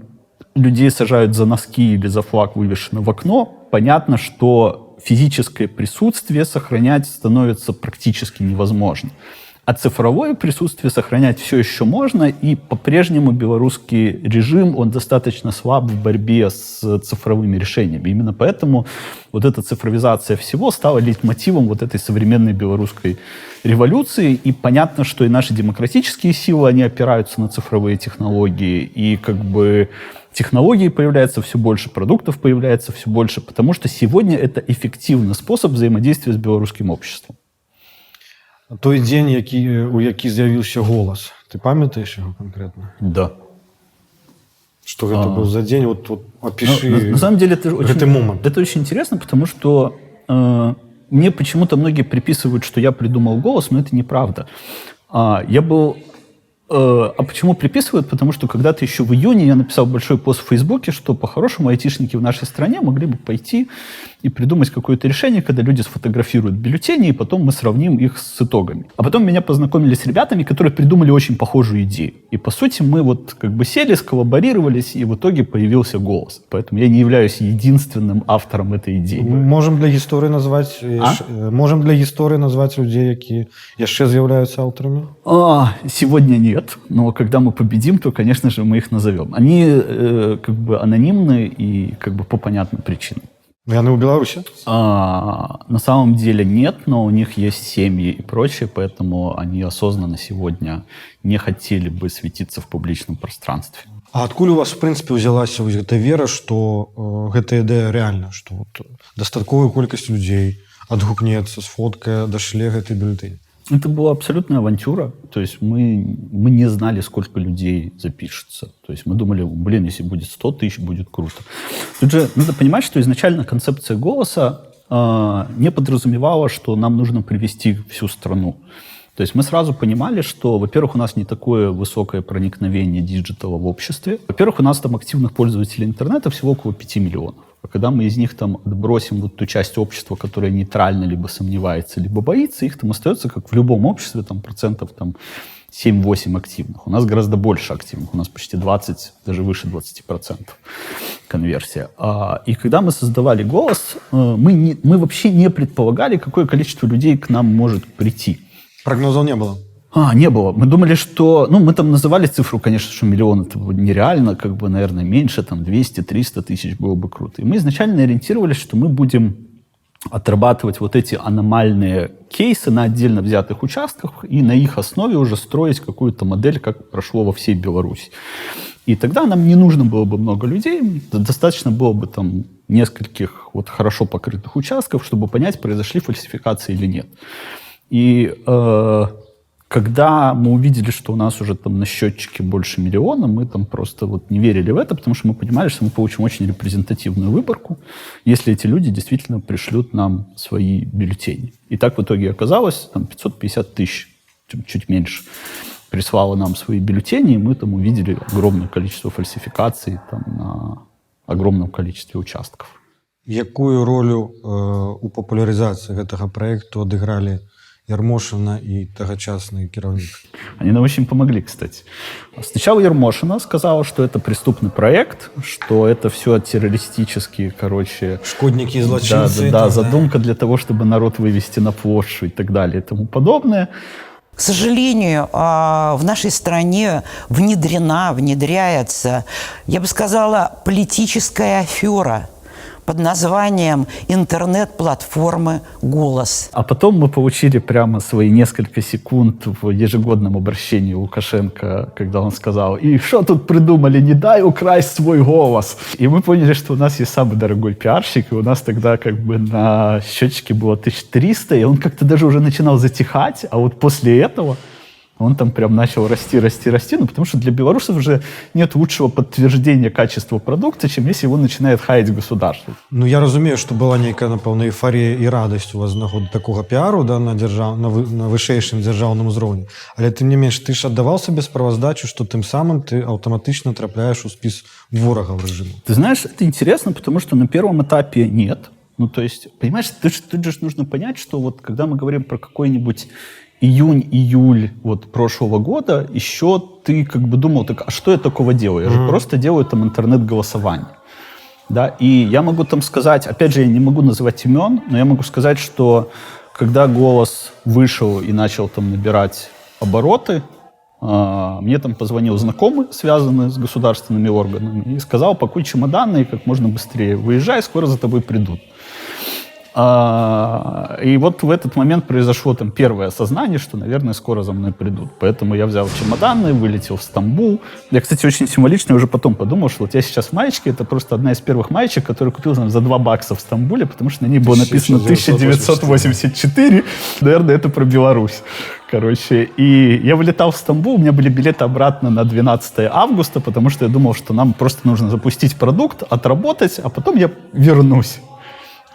людей сажают за носки или за флаг, вывешенный в окно, понятно, что физическое присутствие сохранять становится практически невозможно. А цифровое присутствие сохранять все еще можно, и по-прежнему белорусский режим, он достаточно слаб в борьбе с цифровыми решениями. Именно поэтому вот эта цифровизация всего стала лейтмотивом вот этой современной белорусской революции. И понятно, что и наши демократические силы, они опираются на цифровые технологии, и как бы технологий появляется все больше, продуктов появляется все больше, потому что сегодня это эффективный способ взаимодействия с белорусским обществом. Той дзень, у які з'явіўся голас, ты памятаеш яго конкретно? Да. Что это был за день? Вот опиши. На самом деле этот момент. Это очень интересно, потому что мне почему-то многие приписывают, что я придумал голос, но это неправда. А почему приписывают? Потому что когда-то еще в июне я написал большой пост в Фейсбуке, что по-хорошему айтишники в нашей стране могли бы пойти и придумать какое-то решение, когда люди сфотографируют бюллетени, и потом мы сравним их с итогами. А потом меня познакомили с ребятами, которые придумали очень похожую идею. И, по сути, мы вот как бы сели, сколлаборировались, и в итоге появился голос. Поэтому я не являюсь единственным автором этой идеи. Можем для гісторыі назваць людей, які яшчэ з'яўляюцца аўтарамі? Сегодня нет, но когда мы победим, то, конечно же, мы их назовем. Они как бы анонимны и как бы по понятным причинам. Яны ў Беларуси? На самом деле нет, но у них есть семьи и прочее, поэтому они осознанно сегодня не хотели бы светиться в публичном пространстве. А адкуль у вас, в принципе, взялася эта вера, что эта идея реальна, что вот дастатковая колькасць людей адгукнецца, сфоткае, дашле гэты бюллетень? Это была абсолютная авантюра. То есть мы не знали, сколько людей запишется. То есть мы думали, если будет 100 тысяч, будет круто. Тут же надо понимать, что изначально концепция голоса не подразумевала, что нам нужно привести всю страну. То есть мы сразу понимали, что, во-первых, у нас не такое высокое проникновение диджитала в обществе. Во-первых, у нас там активных пользователей интернета всего около 5 миллионов. А когда мы из них там отбросим вот ту часть общества, которая нейтральна, либо сомневается, либо боится, их там остается, как в любом обществе, там процентов там 7-8 активных. У нас гораздо больше активных. У нас почти 20, даже выше 20% конверсия. И когда мы создавали «Голос», мы вообще не предполагали, какое количество людей к нам может прийти. Прогнозов не было? Не было. Мы думали, что... мы там называли цифру, конечно, что миллион это нереально, как бы, наверное, меньше, там 200-300 тысяч было бы круто. И мы изначально ориентировались, что мы будем отрабатывать вот эти аномальные кейсы на отдельно взятых участках и на их основе уже строить какую-то модель, как прошло во всей Беларуси. И тогда нам не нужно было бы много людей, достаточно было бы там нескольких вот хорошо покрытых участков, чтобы понять, произошли фальсификации или нет. И когда мы увидели, что у нас уже там на счетчике больше миллиона, мы там просто вот не верили в это, потому что мы понимали, что мы получим очень репрезентативную выборку, если эти люди действительно пришлют нам свои бюллетени. И так в итоге оказалось, там 550 тысяч, чуть меньше, прислало нам свои бюллетени, и мы там увидели огромное количество фальсификаций там, на огромном количестве участков. Якую роль у популяризации этого проекта отыграли Ярмошина и тогочасный кіраўнік? Они нам очень помогли, кстати. Сначала Ярмошина сказала, что это преступный проект, что это все террористические, шкодники и злочинцы. Да, задумка для того, чтобы народ вывести на площадь и так далее и тому подобное. К сожалению, в нашей стране внедряется, я бы сказала, политическая афера под названием интернет-платформы «Голос». А потом мы получили прямо свои несколько секунд в ежегодном обращении Лукашенко, когда он сказал: «И что тут придумали? Не дай украсть свой голос». И мы поняли, что у нас есть самый дорогой пиарщик, и у нас тогда как бы на счетчике было 1300, и он как-то даже уже начинал затихать, а вот после этого Он там прям начал расти, ну, потому что для белорусов уже нет лучшего подтверждения качества продукта, чем если его начинает хаять государство. Ну, я разумею, што была нейкая, напэўна, эйфарія і радасць у вас з нагоды такога піару, да, на вышэйшым дзяржаўным узроўні. Але тым не менш, ты ж аддаваў сабе справаздачу, што тым самым ты аўтаматычна трапляеш у спіс ворагаў рэжыму. Ты знаешь, это интересно, потому что на первом этапе нет. Ну, то есть, понимаешь, тут же нужно понять, что вот когда мы говорим про какой-нибудь июнь-июль вот прошлого года, еще ты как бы думал, так, а что я такого делаю? Я же просто делаю там интернет-голосование. Да? И я могу там сказать, опять же, я не могу называть имен, но я могу сказать, что когда «Голос» вышел и начал там набирать обороты, мне там позвонил знакомый, связанный с государственными органами, и сказал: пакуй чемоданы и как можно быстрее выезжай, скоро за тобой придут. И вот в этот момент произошло там первое осознание, что, наверное, скоро за мной придут. Поэтому я взял чемоданы, вылетел в Стамбул. Я, кстати, очень символично уже потом подумал, что вот я сейчас в маечке, это просто одна из первых маечек, которую купил там, за $2 в Стамбуле, потому что на ней было написано 1984. Наверное, это про Беларусь. Короче, и я вылетал в Стамбул, у меня были билеты обратно на 12 августа, потому что я думал, что нам просто нужно запустить продукт, отработать, а потом я вернусь.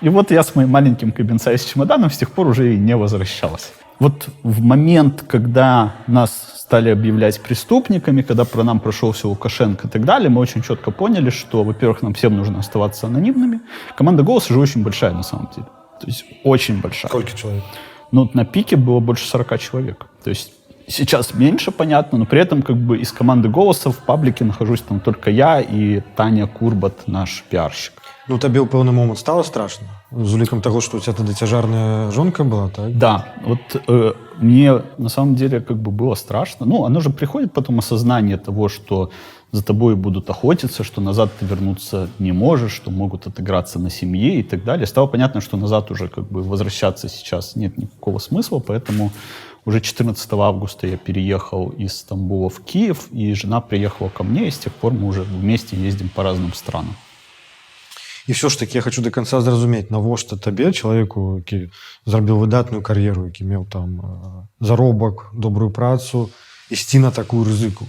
И вот я с моим маленьким кабинцай с чемоданом с тех пор уже и не возвращался. Вот в момент, когда нас стали объявлять преступниками, когда про нам прошелся Лукашенко и так далее, мы очень четко поняли, что, во-первых, нам всем нужно оставаться анонимными. Команда «Голоса» же очень большая на самом деле. То есть очень большая. Сколько человек? Ну, на пике было больше 40 человек. То есть сейчас меньше, понятно, но при этом как бы из команды «Голоса» в паблике нахожусь там только я и Таня Курбат, наш пиарщик. Ну, табе ў пэўны момант стало страшно? З улікам таго, што у тебя тады цяжарная жонка была, так? Да, вот мне на самом деле как бы было страшно. Ну, оно же приходит потом осознание того, что за тобой будут охотиться, что назад ты вернуться не можешь, что могут отыграться на семье и так далее. Стало понятно, что назад уже как бы возвращаться сейчас нет никакого смысла, поэтому уже 14 августа я переехал из Стамбула в Киев, и жена приехала ко мне, и с тех пор мы уже вместе ездим по разным странам. І все ж таки я хочу до конца зразумець, навошта табе, чалавеку, які зрабіў выдатную кар'еру, які меў там заробак, добрую працу, ісці на такую рызыку.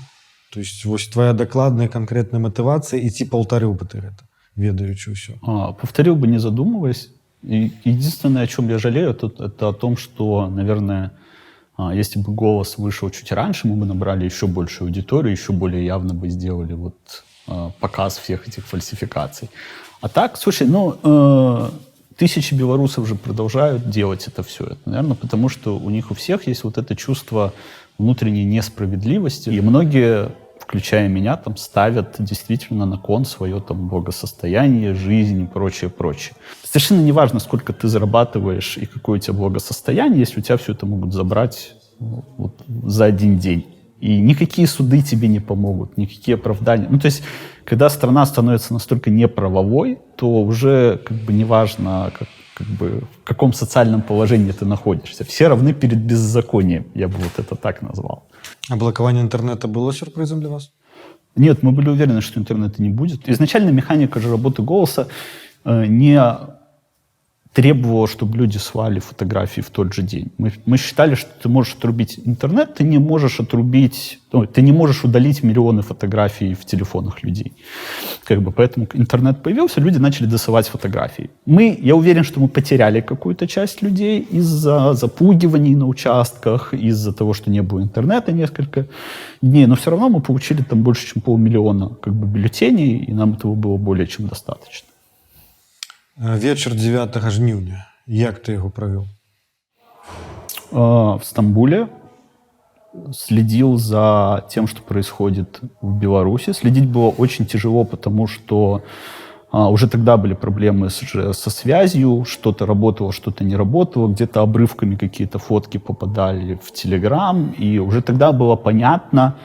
То есть вось твоя дакладная канкрэтная матывацыя, і ці паўтарыў бы ты гэта, ведаючы ўсё? Повторил бы, не задумываясь. И единственное, о чем я жалею, это о том, что, наверное, если бы «Голос» вышел чуть раньше, мы бы набрали еще большую аудиторию, еще более явно бы сделали вот показ всех этих фальсификаций. А так, слушай, тысячи белорусов же продолжают делать это все. Это, наверное, потому что у них у всех есть вот это чувство внутренней несправедливости. И многие, включая меня, там ставят действительно на кон свое там благосостояние, жизнь и прочее, прочее. Совершенно не важно, сколько ты зарабатываешь и какое у тебя благосостояние, если у тебя все это могут забрать вот, за один день. И никакие суды тебе не помогут, никакие оправдания. Ну, то есть, когда страна становится настолько неправовой, то уже как бы неважно, как бы, в каком социальном положении ты находишься. Все равны перед беззаконием, я бы вот это так назвал. А блокование интернета было сюрпризом для вас? Нет, мы были уверены, что интернета не будет. Изначально механика же работы «Голоса» не требовало, чтобы люди свали фотографии в тот же день. Мы считали, что ты можешь отрубить интернет, ты не можешь ты не можешь удалить миллионы фотографий в телефонах людей. Как бы, поэтому интернет появился, люди начали досылать фотографии. Я уверен, что мы потеряли какую-то часть людей из-за запугиваний на участках, из-за того, что не было интернета несколько дней, но все равно мы получили там больше, чем 500 000 как бы, бюллетеней, и нам этого было более чем достаточно. Вечер 9 жніўня. Як ты его провел? В Стамбуле следил за тем, что происходит в Беларуси. Следить было очень тяжело, потому что уже тогда были проблемы со связью. Что-то работало, что-то не работало. Где-то обрывками какие-то фотки попадали в Телеграм. И уже тогда было понятно,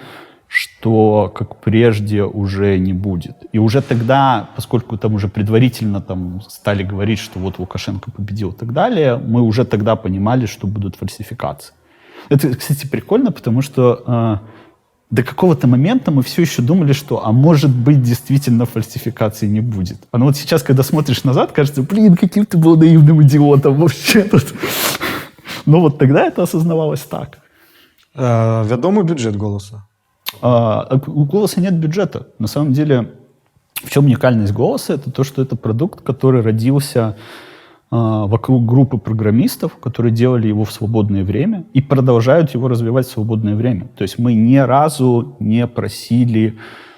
что, как прежде, уже не будет. И уже тогда, поскольку там уже предварительно там стали говорить, что вот Лукашенко победил и так далее, мы уже тогда понимали, что будут фальсификации. Это, кстати, прикольно, потому что до какого-то момента мы все еще думали, что, а может быть, действительно фальсификации не будет. А ну вот сейчас, когда смотришь назад, кажется, блин, каким ты был наивным идиотом вообще тут. Но вот тогда это осознавалось так. Вядомый бюджет «Голоса». У «Голоса» нет бюджета. На самом деле, в чем уникальность «Голоса»? Это то, что это продукт, который родился вокруг группы программистов, которые делали его в свободное время и продолжают его развивать в свободное время. То есть мы ни разу не просили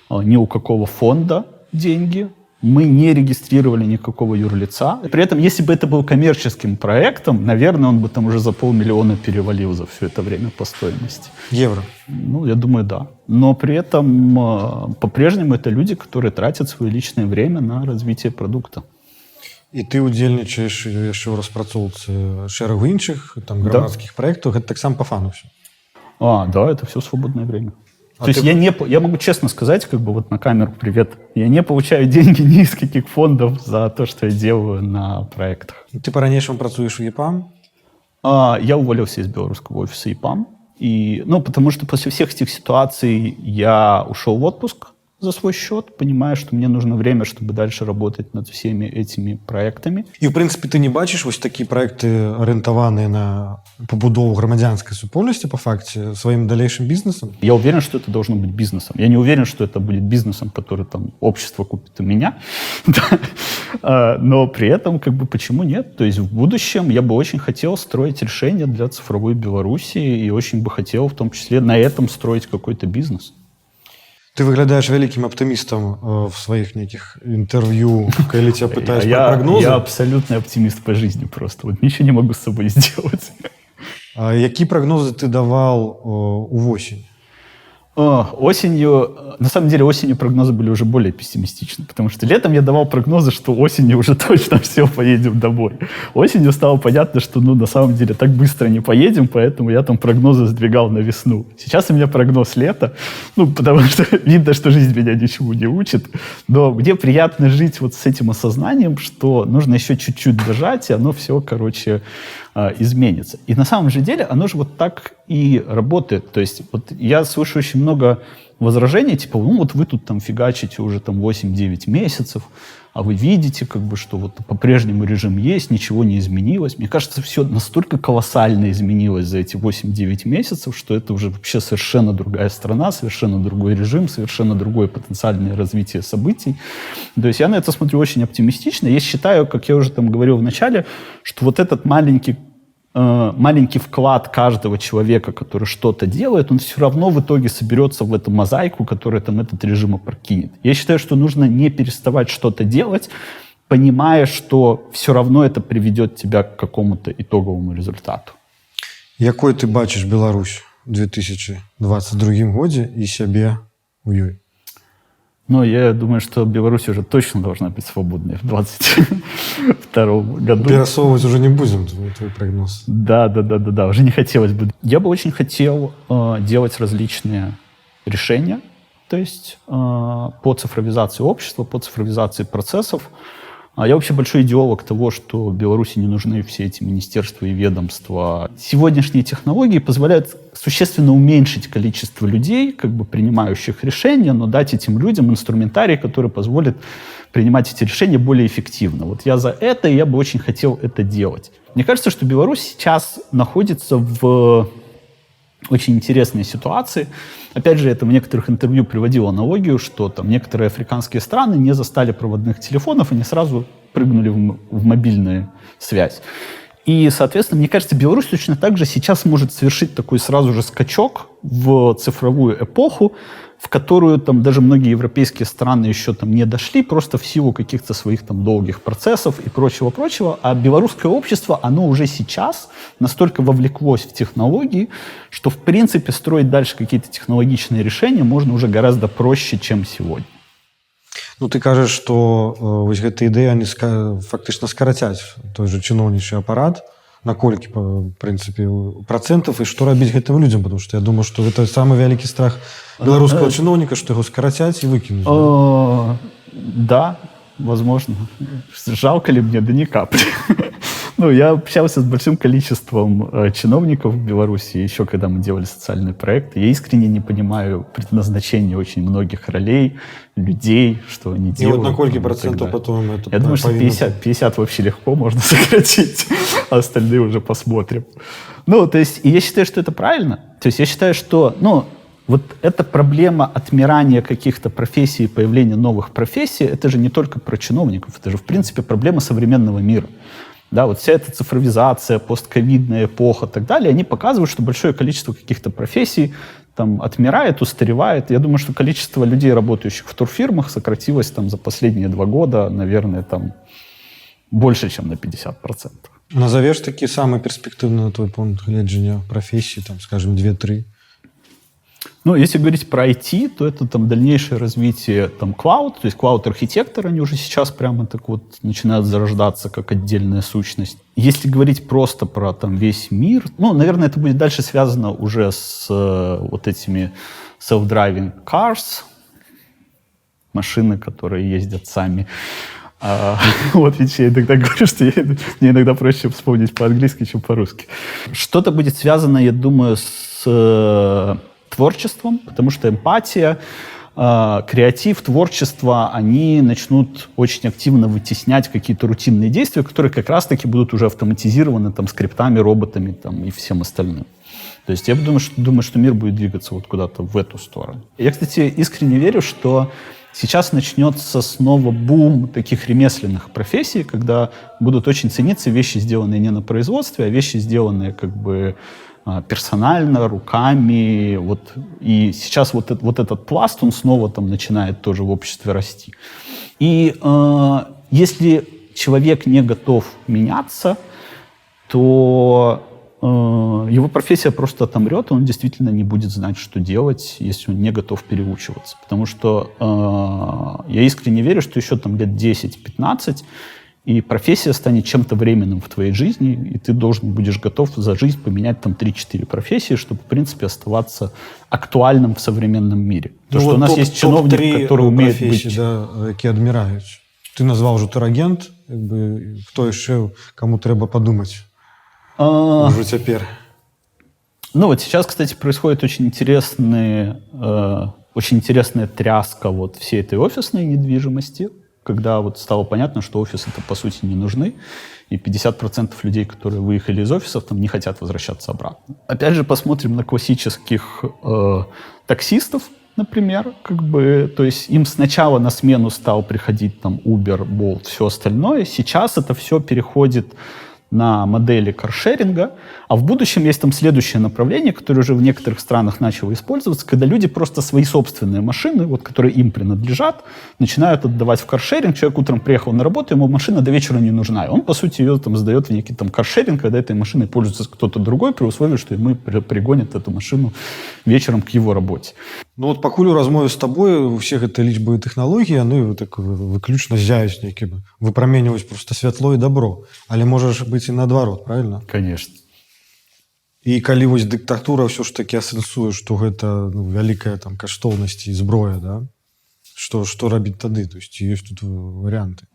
ни у какого фонда деньги, мы не регистрировали никакого юрлица. При этом, если бы это был коммерческим проектом, наверное, он бы там уже за 500 000 перевалил за все это время по стоимости. Евро. Ну, я думаю, да. Но при этом по-прежнему это люди, которые тратят свое личное время на развитие продукта. І ти удзельнічаєш яшчэ ў распрацоўцы шэрагу іншых там грамадскіх праектаў, гэта таксама па фану все. Да, это все свободное время. То есть я могу честно сказать, как бы вот на камеру привет, я не получаю деньги ни из каких фондов за то, что я делаю на проектах. Ты по-ранейшаму працуешь в ЕПАМ? Я уволился из белорусского офиса ЕПАМ. Потому что после всех этих ситуаций я ушел в отпуск за свой счет, понимая, что мне нужно время, чтобы дальше работать над всеми этими проектами. І, в принципе, ты не бачишь вот такие проекты, ориентованные на побудову громадянской супольности, по факте, своим дальнейшим бизнесом? Я уверен, что это должно быть бизнесом. Я не уверен, что это будет бизнесом, который там общество купит у меня. Но при этом, как бы, почему нет? То есть в будущем я бы очень хотел строить решения для цифровой Беларуси и очень бы хотел, в том числе, на этом строить какой-то бизнес. Ты выглядаешь великим оптимистом в своих неких интервью, когда тебя пытаюсь про прогнозы. Я абсолютный оптимист по жизни просто. Вот ничего не могу с собой сделать. Какие прогнозы ты давал у осени? Осенью, на самом деле, осенью прогнозы были уже более пессимистичны, потому что летом я давал прогнозы, что осенью уже точно все, поедем домой. Осенью стало понятно, что, на самом деле, так быстро не поедем, поэтому я там прогнозы сдвигал на весну. Сейчас у меня прогноз лета, потому что видно, что жизнь меня ничему не учит, но мне приятно жить вот с этим осознанием, что нужно еще чуть-чуть дожать, и оно все, изменится. И на самом же деле оно же вот так и работает. То есть вот я слышу очень много возражений, типа, вот вы тут там фигачите уже там 8-9 месяцев, а вы видите, что вот по-прежнему режим есть, ничего не изменилось. Мне кажется, все настолько колоссально изменилось за эти 8-9 месяцев, что это уже вообще совершенно другая страна, совершенно другой режим, совершенно другое потенциальное развитие событий. То есть я на это смотрю очень оптимистично. Я считаю, как я уже там говорил в начале, что вот этот маленький вклад каждого человека, который что-то делает, он все равно в итоге соберется в эту мозаику, которая там этот режим опрокинет. Я считаю, что нужно не переставать что-то делать, понимая, что все равно это приведет тебя к какому-то итоговому результату. Якой ты бачишь Беларусь в 2022 году и себе в ёй? Я думаю, что Беларусь уже точно должна быть свободной в 2022 году. Пересовывать уже не будем, твой прогноз. Да, уже не хотелось бы. Я бы очень хотел делать различные решения, то есть по цифровизации общества, по цифровизации процессов. Я вообще большой идеолог того, что Беларуси не нужны все эти министерства и ведомства. Сегодняшние технологии позволяют существенно уменьшить количество людей, принимающих решения, но дать этим людям инструментарий, который позволит принимать эти решения более эффективно. Вот я за это, и я бы очень хотел это делать. Мне кажется, что Беларусь сейчас находится в очень интересные ситуации. Опять же, это в некоторых интервью приводил аналогию, что там некоторые африканские страны не застали проводных телефонов и не сразу прыгнули в мобильную связь. И, соответственно, мне кажется, Беларусь точно так же сейчас может совершить такой сразу же скачок в цифровую эпоху, в которую там даже многие европейские страны еще там не дошли, просто в силу каких-то своих там долгих процессов и прочего-прочего. А белорусское общество, оно уже сейчас настолько вовлеклось в технологии, что, в принципе, строить дальше какие-то технологичные решения можно уже гораздо проще, чем сегодня. Ты кажаш, што вось гэтыя ідэі они фактычна скарацяць той же чыноўнічы апарат, наколькі, в прынцыпе, процентов, і што рабіць гэтым людзям, потому что я думаю, што гэта самы вялікі страх беларускага чыноўніка, што яго скарацяць і выкінуць. Да, возможно. Жалко ли мне? Да ни капли. Я общался с большим количеством чиновников в Беларуси, еще когда мы делали социальные проекты. Я искренне не понимаю предназначения очень многих ролей, людей, что они делают. И вот на сколько процентов потом это? Я думаю, что 50 вообще легко можно сократить, а остальные уже посмотрим. То есть, и я считаю, что это правильно. То То есть я считаю, что, вот эта проблема отмирания каких-то профессий и появления новых профессий, это же не только про чиновников, это же, в принципе, проблема современного мира. Да, вот вся эта цифровизация, постковидная эпоха и так далее, они показывают, что большое количество каких-то профессий там отмирает, устаревает. Я думаю, что количество людей, работающих в турфирмах, сократилось там за последние 2 года, наверное, там больше, чем на 50%. Назовешь такие самые перспективные, на твой пункт гледжання, профессии, там, скажем, 2-3? Если говорить про IT, то это там дальнейшее развитие там cloud, то есть cloud-архитекторы, они уже сейчас прямо так вот начинают зарождаться как отдельная сущность. Если говорить просто про там весь мир, наверное, это будет дальше связано уже с вот этими self-driving cars, машины, которые ездят сами. Вот ведь я иногда говорю, что мне иногда проще вспомнить по-английски, чем по-русски. Что-то будет связано, я думаю, с творчеством, потому что эмпатия, креатив, творчество, они начнут очень активно вытеснять какие-то рутинные действия, которые как раз-таки будут уже автоматизированы там, скриптами, роботами там, и всем остальным. То есть я думаю, что мир будет двигаться вот куда-то в эту сторону. Я, кстати, искренне верю, что сейчас начнется снова бум таких ремесленных профессий, когда будут очень цениться вещи, сделанные не на производстве, а вещи, сделанные как бы персонально, руками. Вот. И сейчас вот этот пласт, он снова там начинает тоже в обществе расти. И если человек не готов меняться, то его профессия просто отомрет, и он действительно не будет знать, что делать, если он не готов переучиваться. Потому что я искренне верю, что еще там лет 10-15, и профессия станет чем-то временным в твоей жизни, и ты будешь готов за жизнь поменять там 3-4 профессии, чтобы, в принципе, оставаться актуальным в современном мире. То, что у нас есть чиновник, который умеет быть... Да, які адміраюць. Ты назвал уже турагент, хто еще, кому треба подумать уже теперь? Вот сейчас, кстати, происходит очень интересная тряска вот всей этой офисной недвижимости, когда вот стало понятно, что офисы-то по сути не нужны, и 50% людей, которые выехали из офисов, там не хотят возвращаться обратно. Опять же, посмотрим на классических таксистов, например, то есть им сначала на смену стал приходить там Uber, Bolt, все остальное, сейчас это все переходит на модели каршеринга, а в будущем есть там следующее направление, которое уже в некоторых странах начало использоваться, когда люди просто свои собственные машины, вот, которые им принадлежат, начинают отдавать в каршеринг. Человек утром приехал на работу, ему машина до вечера не нужна. И он, по сути, ее там сдает в некий там каршеринг, когда этой машиной пользуется кто-то другой, при условии, что ему пригонят эту машину вечером к его работе. Вот пакуль у размове з табою усе гэтыя лічбы і тэхналогіі яны так выключна зяюць нейкім, выпраменьваюць просто святло і добро. Але можа быць і наадварот, правильно? Конечно. І калі вось дыктатура ўсё ж таки асэнсуе, што гэта вялікая там каштоўнасць і зброя, да? Што рабіць тады? То есть ёсць тут варианты.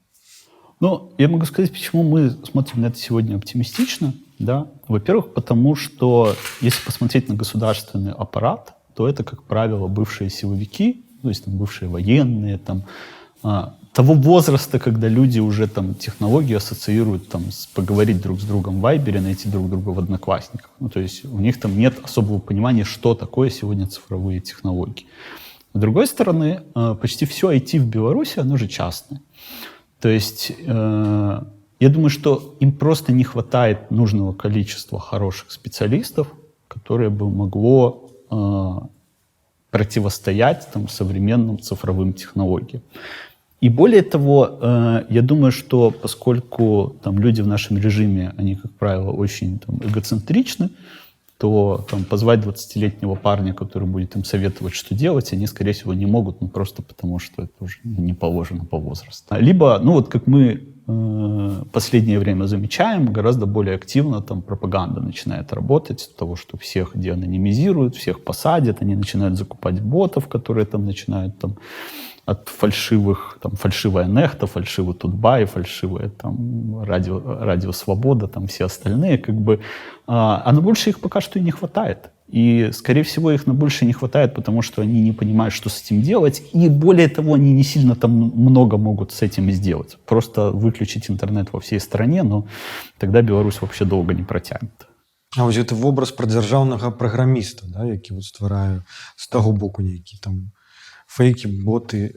Я могу сказать, почему мы смотрим на это сегодня оптимистично. Да? Во-первых, потому что если посмотреть на государственный аппарат, то это, как правило, бывшие силовики, то есть там, бывшие военные, там, того возраста, когда люди уже там, технологии ассоциируют там, с поговорить друг с другом в Вайбере, найти друг друга в Одноклассниках. То есть у них там нет особого понимания, что такое сегодня цифровые технологии. С другой стороны, почти все IT в Беларуси, оно же частное. То есть я думаю, что им просто не хватает нужного количества хороших специалистов, которые бы могло противостоять там, современным цифровым технологиям. И более того, я думаю, что поскольку там, люди в нашем режиме, они, как правило, очень там, эгоцентричны, то там, позвать 20-летнего парня, который будет им советовать, что делать, они, скорее всего, не могут, просто потому что это уже не положено по возрасту. Либо, вот как мы последнее время замечаем, гораздо более активно там пропаганда начинает работать, от того, что всех деанонимизируют, всех посадят, они начинают закупать ботов, которые там начинают там, от фальшивая Нехта, фальшивый Тутбай, фальшивая там радио Свобода, там все остальные, а на больше их пока что и не хватает. И, скорее всего, их на больше не хватает, потому что они не понимают, что с этим делать. И, более того, они не сильно там много могут с этим сделать. Просто выключить интернет во всей стране, но тогда Беларусь вообще долго не протянет. А вось гэты вобраз пра дзяржаўнага праграміста, да, які вот стварае з таго боку нейкі там фейкі, боты.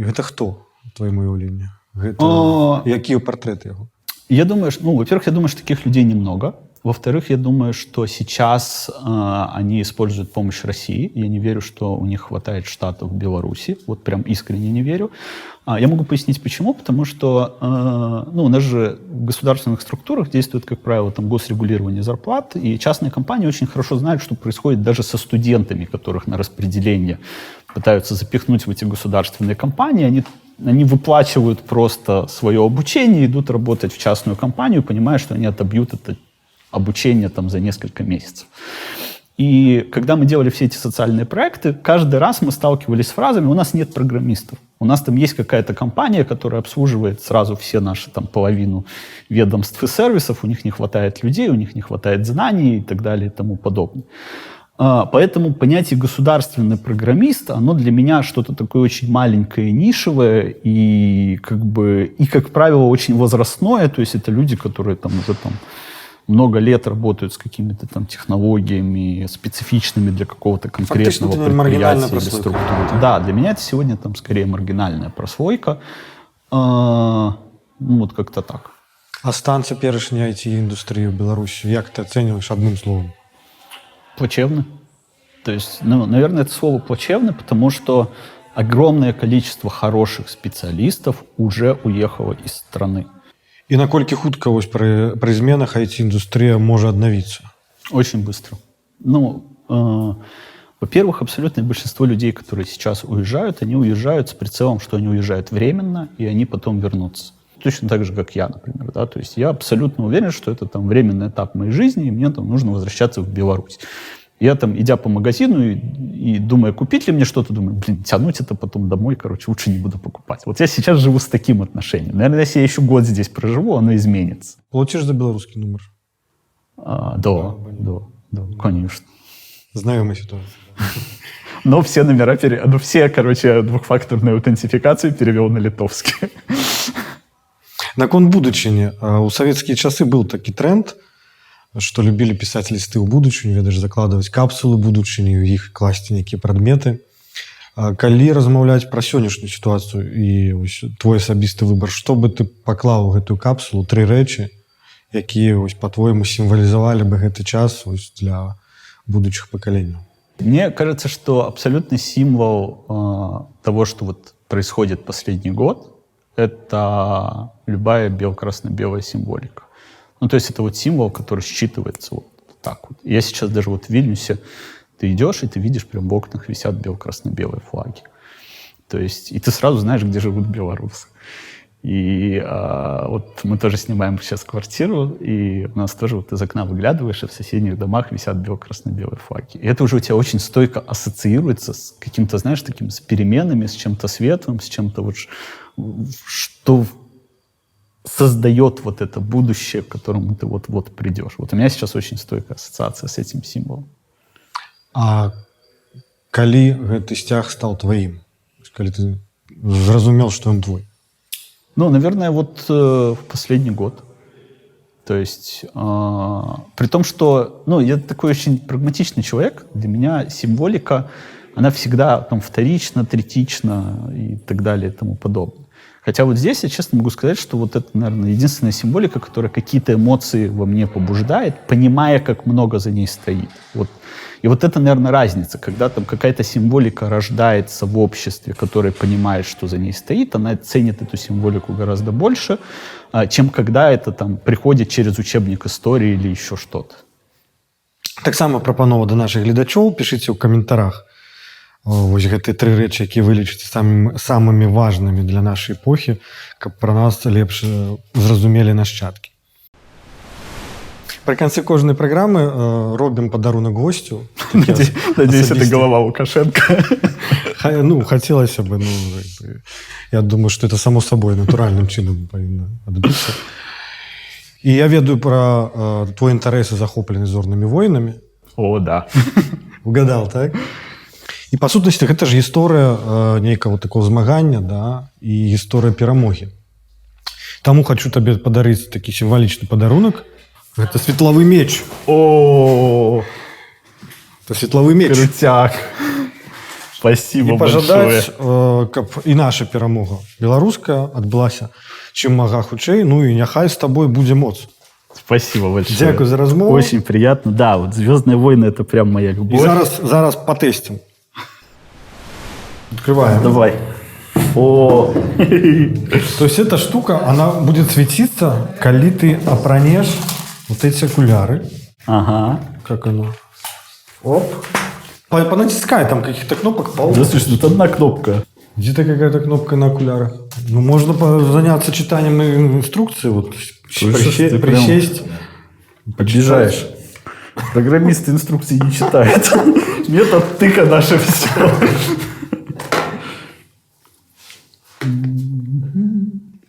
Гэта хто, у твоім уяўленні? Гэта якія партрэты яго? Я думаю, что, ну, во-первых, я думаю, что таких людей немного. Во-вторых, я думаю, что сейчас они используют помощь России. Я не верю, что у них хватает штатов в Беларуси. Вот прям искренне не верю. Я могу пояснить, почему. Потому что ну, у нас же в государственных структурах действует, как правило, там, госрегулирование зарплат. И частные компании очень хорошо знают, что происходит даже со студентами, которых на распределение пытаются запихнуть в эти государственные компании. Они выплачивают просто свое обучение, идут работать в частную компанию, понимая, что они отобьют это обучение там за несколько месяцев. И когда мы делали все эти социальные проекты, каждый раз мы сталкивались с фразами: у нас нет программистов. У нас там есть какая-то компания, которая обслуживает сразу все наши там половину ведомств и сервисов, у них не хватает людей, у них не хватает знаний и так далее и тому подобное. Поэтому понятие «государственный программист», оно для меня что-то такое очень маленькое, нишевое и, как правило, очень возрастное. То есть это люди, которые там уже там много лет работают с какими-то там технологиями, специфичными для какого-то конкретного предприятия или структуры. Да, для меня это сегодня там скорее маргинальная прослойка. Ну, вот как-то так. А стан цяперашняй IT-індустрыі ў Беларусі, як ты ацэньваеш адным словом? Плачевно. То есть, ну, наверное, это слово плачевно, потому что огромное количество хороших специалистов уже уехало из страны. І наколькі хутка вось пры зменах IT-індустрыя можа аднавіцца? Очень быстро. Ну, во-первых, абсолютное большинство людей, которые сейчас уезжают, они уезжают с прицелом, что они уезжают временно, и они потом вернутся. Точно так же, как я, например. Да? То есть я абсолютно уверен, что это там временный этап моей жизни, и мне там нужно возвращаться в Беларусь. Я там, идя по магазину и думая, купить ли мне что-то, думаю, тянуть это потом домой, короче, лучше не буду покупать. Вот я сейчас живу с таким отношением. Наверное, если я еще год здесь проживу, оно изменится. Платишь за белорусский номер? Да, конечно. Знакомая ситуация. Но все номера, двухфакторную аутентификацию перевел на литовский. Наконт будучыні. У савецкія часы быў такі тренд, што любілі пісаць лісты ў будучыню, ведаеш, закладваць капсулы будучыні, у іх класці нейкія прадметы. Калі размаўляць пра сённяшнюю сітуацыю і твой асабісты выбар, што бы ты паклаў у гэтую капсулу, 3 рэчы, якія, па-твойму, сімвалізавалі бы гэты час для будучых пакаленняў? Мне кажется, что абсолютный символ того, что вот происходит последний год, это любая красно-белая символика. Ну, то есть это вот символ, который считывается вот так вот. Я сейчас даже вот в Вильнюсе, ты идешь, и ты видишь, прям в окнах висят красно-белые флаги. То есть, и ты сразу знаешь, где живут белорусы. И вот мы тоже снимаем сейчас квартиру, и у нас тоже вот из окна выглядываешь, и в соседних домах висят красно-белые флаги. И это уже у тебя очень стойко ассоциируется с каким-то, знаешь, таким, с переменами, с чем-то светлым, с чем-то вот, что создает вот это будущее, к которому ты вот-вот придешь. Вот у меня сейчас очень стойкая ассоциация с этим символом. А калі гэты сцяг стал твоим? Калі ты зразумел, что он твой? Ну, наверное, вот в последний год. То есть, при том, что, ну, я такой очень прагматичный человек, для меня символика, она всегда там вторична, третична и так далее и тому подобное. Хотя вот здесь я честно могу сказать, что вот это, наверное, единственная символика, которая какие-то эмоции во мне побуждает, понимая, как много за ней стоит. Вот. И вот это, наверное, разница, когда там какая-то символика рождается в обществе, которое понимает, что за ней стоит, она ценит эту символику гораздо больше, чем когда это там приходит через учебник истории или еще что-то. Так само прапанова до наших гледачоў, пішыце ў каментарах вось гэтыя 3 рэчы, якія вы лічыце самымі важнымі для нашай эпохі, каб пра нас лепш зразумелі нашчадкі. Пры канцы кожнай праграмы робім падарунак госцю. Надеюсь, это голова Лукашенко. Ну, хотелось бы, я думаю, что это само собой натуральным чынам павінна адбыцца. І я ведаю пра твой інтарэс захоплены зорнымі войнамі. О, да. Угадал, так? І, па сутнасці, гэта ж гісторыя нейкага такого змагання, да, і гісторыя перамогі. Таму хочу табе падарыць такі сімвалічны падарунак. Это светловый меч. О, Это светловый меч. крутяк. Спасибо І большое. пажадаць, каб і наша перамога беларуская адбылася чым мага хутчэй, ну і няхай з табой будзе моц. Спасибо большое. Дякую за размову. Очень приятно. Да, вот «Звездные войны» — это прям моя І любовь. зараз патэсцім. Открываем. Давай. О, То есть эта штука, она будет светиться, коли ты опранешь вот эти окуляры. ага. Как оно? Оп. Понатискай там каких-то кнопок. Да, слушай, ну это одна кнопка. Где-то какая-то кнопка на окулярах. Ну, можно заняться читанием инструкции. Вот, Слышишь, ты прям присесть. Обижаешь. Программисты инструкции не читают. Метод тыка наше все.